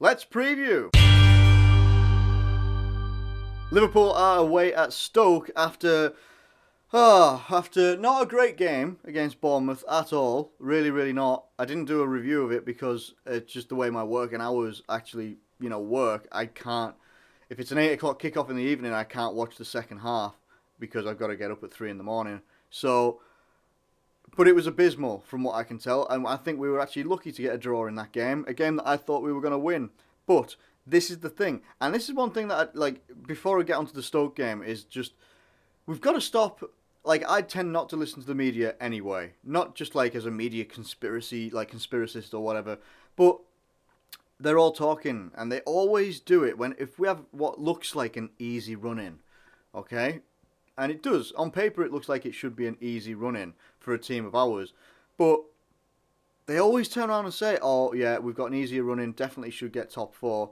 Let's preview. Liverpool are away at Stoke after not a great game against Bournemouth at all. Really, really not. I didn't do a review of it because it's just the way my working hours actually, work. I can't. If it's an 8 o'clock kickoff in the evening, I can't watch the second half because I've got to get up at 3 in the morning. So, but it was abysmal from what I can tell. And I think we were actually lucky to get a draw in that game. A game that I thought we were going to win. But this is the thing. And this is one thing that, before we get onto the Stoke game, is just, we've got to stop. I tend not to listen to the media anyway. Not just, as a media conspiracist or whatever. But they're all talking, and they always do it if we have what looks like an easy run-in. Okay? And it does. On paper, it looks like it should be an easy run-in for a team of ours. But they always turn around and say, oh, yeah, we've got an easier run-in, definitely should get top 4.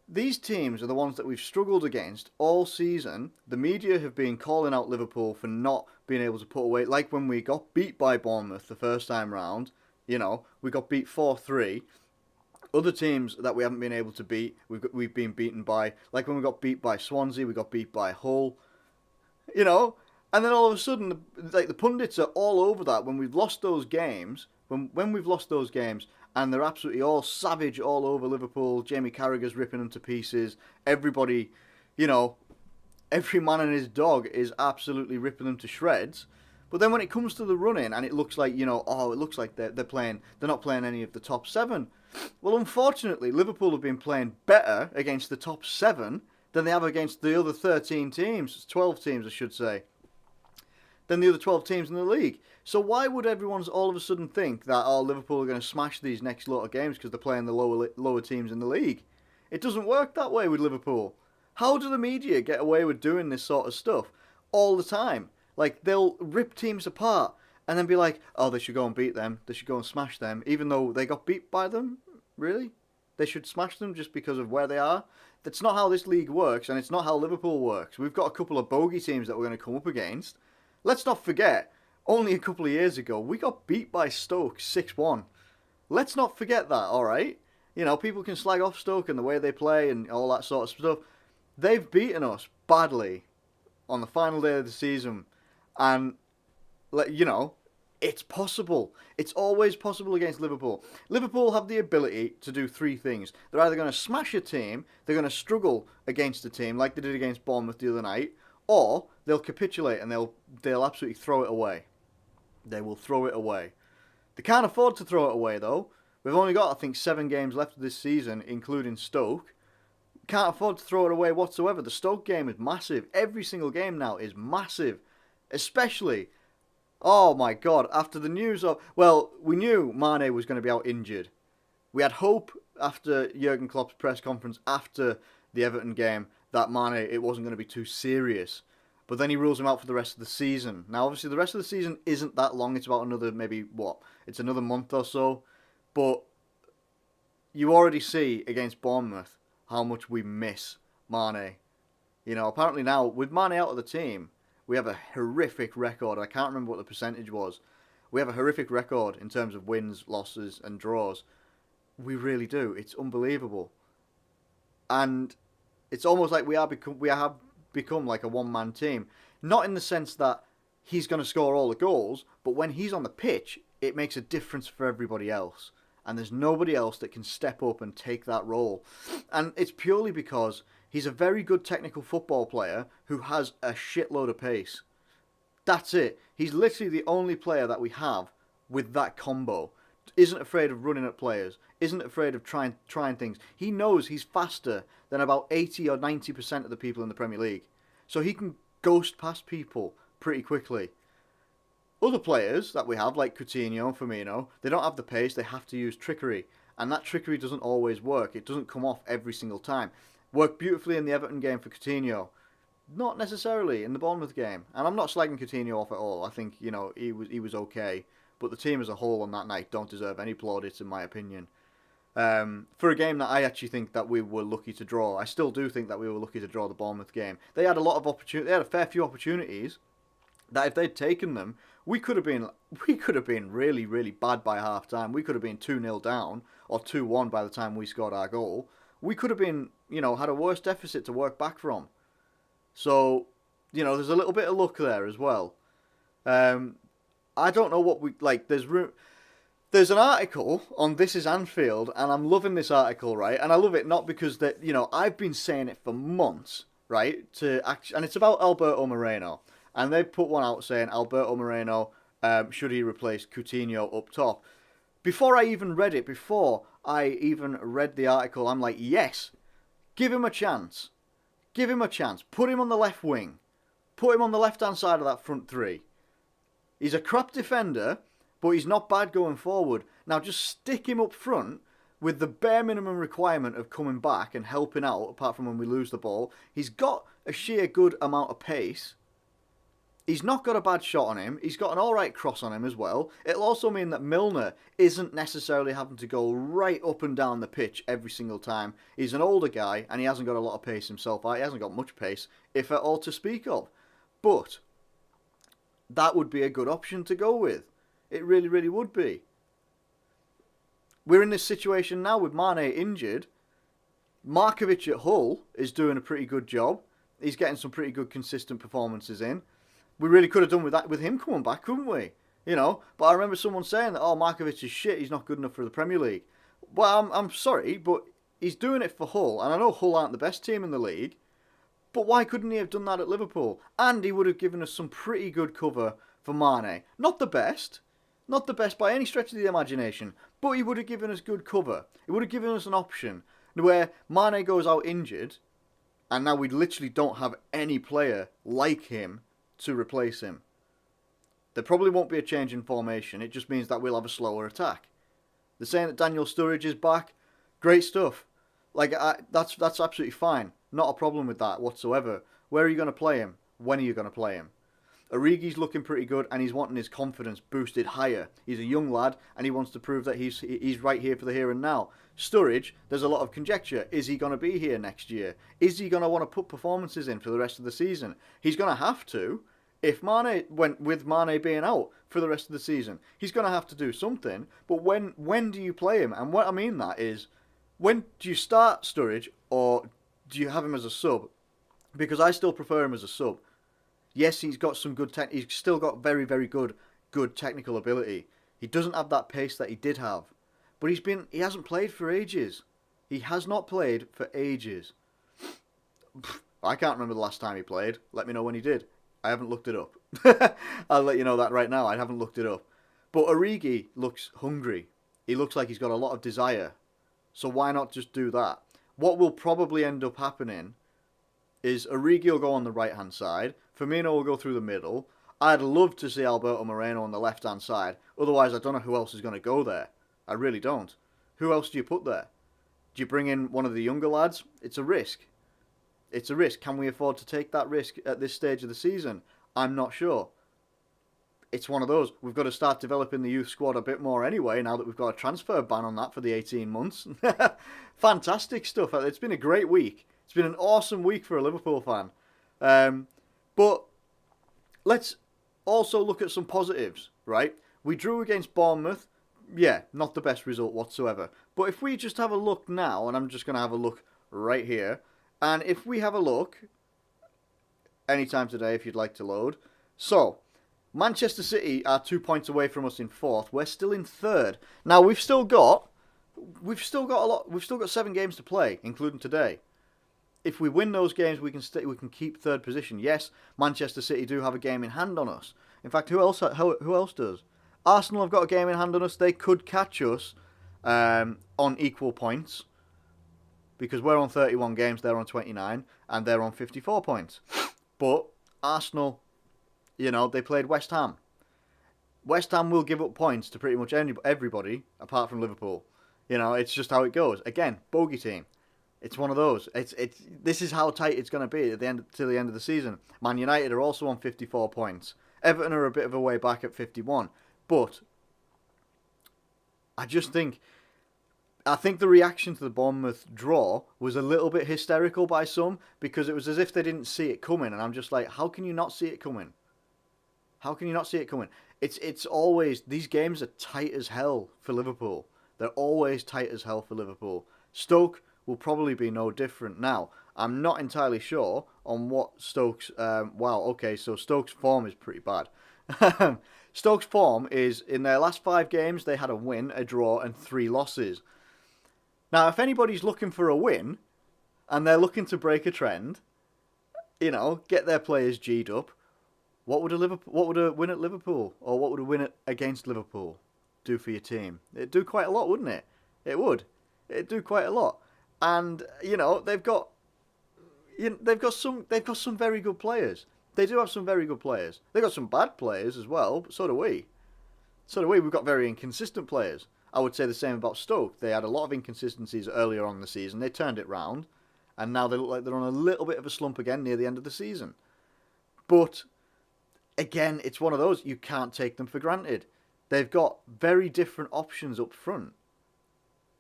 These teams are the ones that we've struggled against all season. The media have been calling out Liverpool for not being able to put away, like when we got beat by Bournemouth the first time round. We got beat 4-3. Other teams that we haven't been able to beat, we've been beaten by, like when we got beat by Swansea, we got beat by Hull. And then all of a sudden, the pundits are all over that when we've lost those games. When we've lost those games, and they're absolutely all savage all over Liverpool. Jamie Carragher's ripping them to pieces. Everybody, every man and his dog is absolutely ripping them to shreds. But then when it comes to the running, and it looks like, it looks like they're not playing any of the top 7. Well, unfortunately, Liverpool have been playing better against the top 7 than they have against the other 13 teams, 12 teams, I should say, than the other 12 teams in the league. So why would everyone all of a sudden think that, Liverpool are going to smash these next lot of games because they're playing the lower teams in the league? It doesn't work that way with Liverpool. How do the media get away with doing this sort of stuff all the time? They'll rip teams apart and then be like, oh, they should go and beat them. They should go and smash them, even though they got beat by them? Really? They should smash them just because of where they are? That's not how this league works, and it's not how Liverpool works. We've got a couple of bogey teams that we're going to come up against. Let's not forget, only a couple of years ago, we got beat by Stoke 6-1. Let's not forget that, alright? People can slag off Stoke and the way they play and all that sort of stuff. They've beaten us badly on the final day of the season. And, it's possible. It's always possible against Liverpool. Liverpool have the ability to do 3 things. They're either going to smash a team, they're going to struggle against a team like they did against Bournemouth the other night, or they'll capitulate and they'll absolutely throw it away. They will throw it away. They can't afford to throw it away, though. We've only got, I think, 7 games left of this season, including Stoke. Can't afford to throw it away whatsoever. The Stoke game is massive. Every single game now is massive. Especially, oh my God, after the news of... Well, we knew Mane was going to be out injured. We had hope after Jurgen Klopp's press conference after the Everton game that Mane, it wasn't going to be too serious. But then he rules him out for the rest of the season. Now, obviously, the rest of the season isn't that long. It's about another, it's another month or so. But you already see against Bournemouth how much we miss Mane. Apparently now, with Mane out of the team, we have a horrific record. I can't remember what the percentage was. We have a horrific record in terms of wins, losses, and draws. We really do. It's unbelievable. And it's almost like we have become like a one-man team. Not in the sense that he's going to score all the goals, but when he's on the pitch, it makes a difference for everybody else. And there's nobody else that can step up and take that role. And it's purely because he's a very good technical football player who has a shitload of pace. That's it. He's literally the only player that we have with that combo. Isn't afraid of running at players. Isn't afraid of trying things. He knows he's faster than about 80 or 90% of the people in the Premier League. So he can ghost past people pretty quickly. Other players that we have, like Coutinho and Firmino, they don't have the pace, they have to use trickery. And that trickery doesn't always work. It doesn't come off every single time. Worked beautifully in the Everton game for Coutinho. Not necessarily in the Bournemouth game. And I'm not slagging Coutinho off at all. I think, he was okay. But the team as a whole on that night don't deserve any plaudits, in my opinion. For a game that I actually think that we were lucky to draw. I still do think that we were lucky to draw the Bournemouth game. They had a lot of opportunity. They had a fair few opportunities that if they'd taken them, we could have been really, really bad by half time. We could have been 2-0 down or 2-1 by the time we scored our goal. We could have been, had a worse deficit to work back from. So, there's a little bit of luck there as well. I don't know what we like. There's an article on This Is Anfield, and I'm loving this article, right? And I love it not because I've been saying it for months, right? And it's about Alberto Moreno. And they put one out saying Alberto Moreno, should he replace Coutinho up top? Before I even read the article, I'm like, yes, give him a chance. Give him a chance. Put him on the left wing. Put him on the left-hand side of that front three. He's a crap defender, but he's not bad going forward. Now just stick him up front with the bare minimum requirement of coming back and helping out, apart from when we lose the ball. He's got a sheer good amount of pace. He's not got a bad shot on him. He's got an alright cross on him as well. It'll also mean that Milner isn't necessarily having to go right up and down the pitch every single time. He's an older guy and he hasn't got a lot of pace himself. He hasn't got much pace, if at all to speak of. But that would be a good option to go with. It really, really would be. We're in this situation now with Mane injured. Markovic at Hull is doing a pretty good job. He's getting some pretty good consistent performances in. We really could have done with that with him coming back, couldn't we? But I remember someone saying that, Markovic is shit, he's not good enough for the Premier League. Well, I'm sorry, but he's doing it for Hull, and I know Hull aren't the best team in the league, but why couldn't he have done that at Liverpool? And he would have given us some pretty good cover for Mane. Not the best by any stretch of the imagination, but he would have given us good cover. It would have given us an option where Mane goes out injured, and now we literally don't have any player like him to replace him. There probably won't be a change in formation. It just means that we'll have a slower attack. They're saying that Daniel Sturridge is back. Great stuff. That's absolutely fine. Not a problem with that whatsoever. Where are you going to play him? When are you going to play him? Origi's looking pretty good and he's wanting his confidence boosted higher. He's a young lad and he wants to prove that he's right here for the here and now. Sturridge, there's a lot of conjecture. Is he going to be here next year? Is he going to want to put performances in for the rest of the season? He's going to have to. If Mane went with Mane being out for the rest of the season, he's going to have to do something. But when do you play him? And what I mean that is, when do you start Sturridge or do you have him as a sub? Because I still prefer him as a sub. Yes, he's got some good he's still got very, very good technical ability. He doesn't have that pace that he did have. But he hasn't played for ages. He has not played for ages. I can't remember the last time he played. Let me know when he did. I haven't looked it up. I'll let you know that right now. I haven't looked it up. But Origi looks hungry. He looks like he's got a lot of desire. So why not just do that? What will probably end up happening is Origi will go on the right-hand side. Firmino will go through the middle. I'd love to see Alberto Moreno on the left-hand side. Otherwise, I don't know who else is going to go there. I really don't. Who else do you put there? Do you bring in one of the younger lads? It's a risk. It's a risk. Can we afford to take that risk at this stage of the season? I'm not sure. It's one of those. We've got to start developing the youth squad a bit more anyway, now that we've got a transfer ban on that for the 18 months. Fantastic stuff. It's been a great week. It's been an awesome week for a Liverpool fan. But let's also look at some positives, right? We drew against Bournemouth. Yeah, not the best result whatsoever. But if we just have a look now, and I'm just going to have a look right here, and if we have a look, anytime today if you'd like to load. So, Manchester City are 2 points away from us in fourth. We're still in third. Now we've still got 7 games to play, including today. If we win those games, we can keep third position. Yes, Manchester City do have a game in hand on us. In fact, who else does? Arsenal have got a game in hand on us. They could catch us on equal points, because we're on 31 games, they're on 29, and they're on 54 points. But Arsenal, they played West Ham. West Ham will give up points to pretty much everybody, apart from Liverpool. It's just how it goes. Again, bogey team. It's one of those. This is how tight it's going to be till the end of the season. Man United are also on 54 points. Everton are a bit of a way back at 51. But I think the reaction to the Bournemouth draw was a little bit hysterical by some, because it was as if they didn't see it coming, and I'm just like, how can you not see it coming? How can you not see it coming? It's always, these games are tight as hell for Liverpool. They're always tight as hell for Liverpool. Stoke will probably be no different. Now, I'm not entirely sure on what Stoke's... wow, okay, so Stoke's form is pretty bad. Stoke's form is, in their last 5 games, they had a win, a draw, and 3 losses. Now, if anybody's looking for a win, and they're looking to break a trend, you know, get their players G'd up, what would a win at Liverpool, or what would a win against Liverpool do for your team? It'd do quite a lot, wouldn't it? It would. It'd do quite a lot. And, you know, they've got some very good players. They do have some very good players. They've got some bad players as well, but so do we. We've got very inconsistent players. I would say the same about Stoke. They had a lot of inconsistencies earlier on in the season. They turned it round, and now they look like they're on a little bit of a slump again near the end of the season. But, again, it's one of those, you can't take them for granted. They've got very different options up front.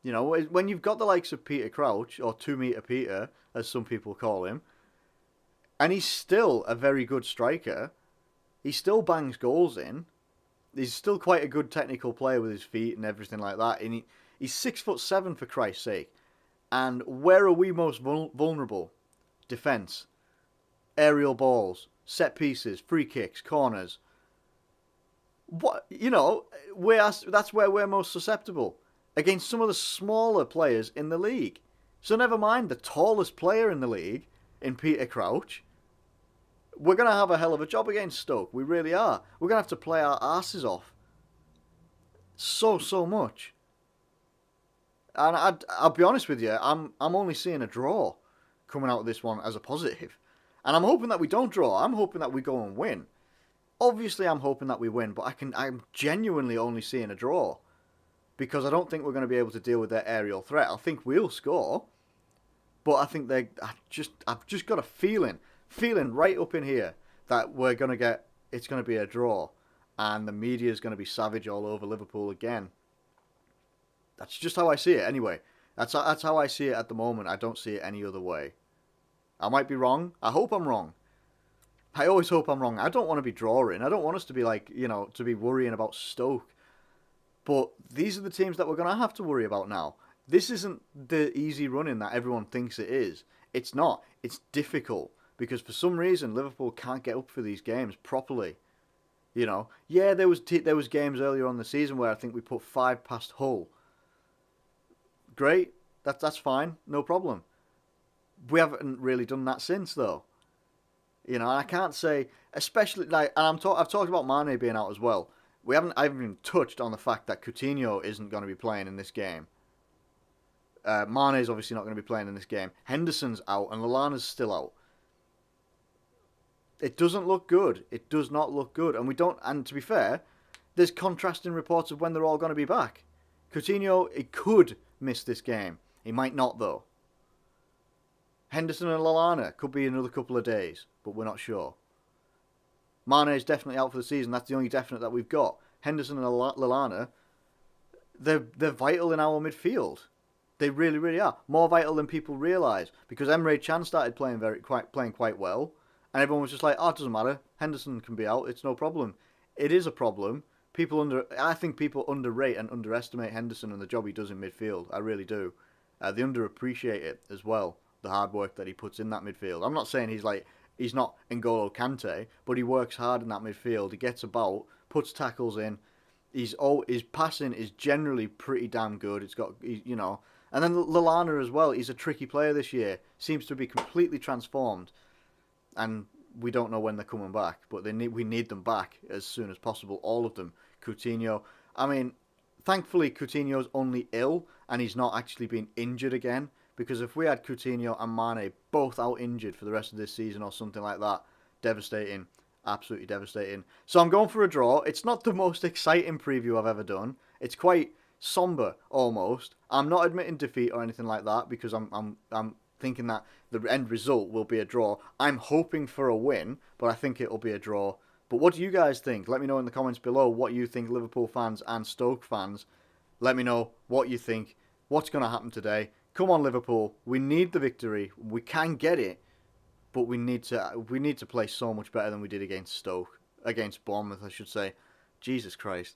You know, when you've got the likes of Peter Crouch, or 2 Metre Peter, as some people call him, and he's still a very good striker, he still bangs goals in, he's still quite a good technical player with his feet and everything like that, and he's 6'7" for Christ's sake. And where are we most vulnerable? Defence, aerial balls, set pieces, free kicks, corners. What, you know, that's where we're most susceptible, against some of the smaller players in the league. So never mind the tallest player in the league, in Peter Crouch. We're going to have a hell of a job against Stoke. We really are. We're going to have to play our asses off. So much. And I'll be honest with you, I'm only seeing a draw coming out of this one as a positive. And I'm hoping that we don't draw. I'm hoping that we go and win. Obviously, I'm hoping that we win, but I'm genuinely only seeing a draw. Because I don't think we're going to be able to deal with their aerial threat. I think we'll score. But I think I've just got a feeling right up in here that it's going to be a draw. And the media is going to be savage all over Liverpool again. That's just how I see it anyway. That's how I see it at the moment. I don't see it any other way. I might be wrong. I hope I'm wrong. I always hope I'm wrong. I don't want to be drawing. I don't want us to be to be worrying about Stoke. But these are the teams that we're going to have to worry about now. This isn't the easy running that everyone thinks it is. It's not. It's difficult. Because for some reason, Liverpool can't get up for these games properly. You know, yeah, there was games earlier on the season where I think we put 5 past Hull. Great, that's fine, no problem. We haven't really done that since, though. You know, and I can't say, especially and I've talked about Mane being out as well. I haven't even touched on the fact that Coutinho isn't going to be playing in this game. Mane is obviously not going to be playing in this game. Henderson's out and Lallana's still out. It doesn't look good. It does not look good, and to be fair, there's contrasting reports of when they're all going to be back. Coutinho, he could miss this game. He might not, though. Henderson and Lallana could be another couple of days, but we're not sure. Mane is definitely out for the season. That's the only definite that we've got. Henderson and Lallana, they're vital in our midfield. They really, really are. More vital than people realise. Because Emre Can started playing quite well, and everyone was just like, "Oh, it doesn't matter. Henderson can be out. It's no problem." It is a problem. I think people underrate and underestimate Henderson and the job he does in midfield. I really do. They underappreciate it as well, the hard work that he puts in that midfield. I'm not saying he's not N'Golo Kante, but he works hard in that midfield. He gets about, puts tackles in. His passing is generally pretty damn good. And then Lallana as well. He's a tricky player this year. Seems to be completely transformed, and we don't know when they're coming back, but we need them back as soon as possible. All of them. Coutinho. I mean, thankfully Coutinho's only ill and he's not actually been injured again. Because if we had Coutinho and Mane both out injured for the rest of this season or something like that, devastating. Absolutely devastating. So I'm going for a draw. It's not the most exciting preview I've ever done. It's quite somber almost. I'm not admitting defeat or anything like that because I'm thinking that the end result will be a draw. I'm hoping for a win, but I think it'll be a draw. But what do you guys think? Let me know in the comments below what you think, Liverpool fans and Stoke fans. Let me know what you think. What's going to happen today? Come on, Liverpool. We need the victory. We can get it, but we need to play so much better than we did against Stoke. against Bournemouth, I should say. Jesus Christ.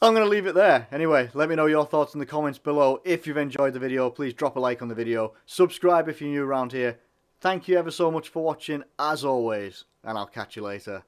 I'm going to leave it there. Anyway, let me know your thoughts in the comments below. If you've enjoyed the video, please drop a like on the video. Subscribe if you're new around here. Thank you ever so much for watching, as always, and I'll catch you later.